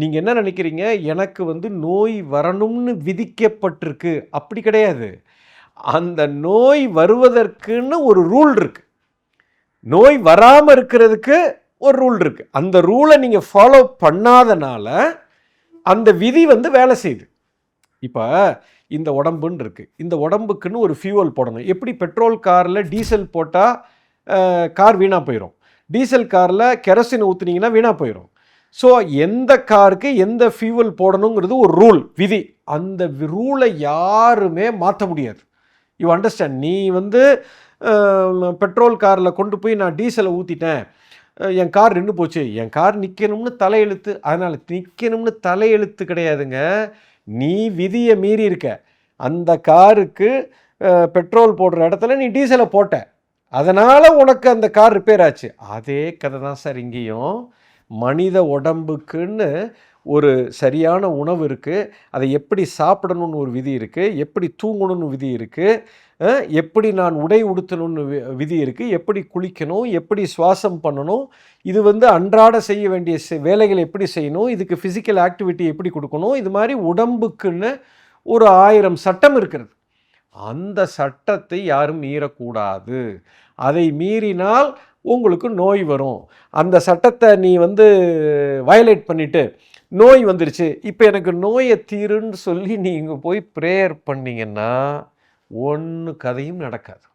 நீங்கள் என்ன நினைக்கிறீங்க, எனக்கு வந்து நோய் வரணும்னு விதிக்கப்பட்டிருக்கு. அப்படி கிடையாது. அந்த நோய் வருவதற்குன்னு ஒரு ரூல் இருக்கு. நோய் வராமல் இருக்கிறதுக்கு ஒரு ரூல் இருக்கு. அந்த ரூலை நீங்கள் ஃபாலோ பண்ணாதனால அந்த விதி வந்து வேலை செய்யுது. இப்போ இந்த உடம்புன்னு இருக்குது, இந்த உடம்புக்குன்னு ஒரு ஃபியூவல் போடணும். எப்படி பெட்ரோல் காரில் டீசல் போட்டால் கார் வீணாக போயிடும், டீசல் காரில் கெரோசின் ஊற்றுனீங்கன்னா வீணாக போயிடும். ஸோ எந்த காருக்கு எந்த ஃபியூவல் போடணுங்கிறது ஒரு ரூல், விதி. அந்த ரூலை யாருமே மாற்ற முடியாது. You understand? நீ வந்து பெட்ரோல் காரில் கொண்டு போய் நான் டீசலை ஊற்றிட்டேன், என் கார் நின்று போச்சு, என் கார் நிற்கணும்னு தலையெழுத்து. அதனால் நிற்கணும்னு தலையெழுத்து கிடையாதுங்க. நீ விதியை மீறி இருக்க. அந்த காருக்கு பெட்ரோல் போடுற இடத்துல நீ டீசலை போட்ட, அதனால் உனக்கு அந்த கார் ரிப்பேர் ஆச்சு. அதே கதை தான் சார் இங்கேயும். மனித உடம்புக்குன்னு ஒரு சரியான உணவு இருக்குது, அதை எப்படி சாப்பிடணும்னு ஒரு விதி இருக்குது, எப்படி தூங்கணும்னு விதி இருக்குது, எப்படி நான் உடை உடுத்தணும்னு விதி இருக்குது, எப்படி குளிக்கணும், எப்படி சுவாசம் பண்ணணும், இது வந்து அன்றாட செய்ய வேண்டிய வேலைகளை எப்படி செய்யணும், இதுக்கு ஃபிசிக்கல் ஆக்டிவிட்டி எப்படி கொடுக்கணும், இது மாதிரி உடம்புக்குன்னு ஒரு 1000 சட்டம் இருக்கிறது. அந்த சட்டத்தை யாரும் மீறக்கூடாது. அதை மீறினால் உங்களுக்கு நோய் வரும். அந்த சட்டத்தை நீ வந்து வயலேட் பண்ணிவிட்டு நோய் வந்துருச்சு, இப்போ எனக்கு நோயை தீருன்னு சொல்லி நீங்கள் போய் ப்ரேயர் பண்ணிங்கன்னா ஒன்று கதையும் நடக்காது.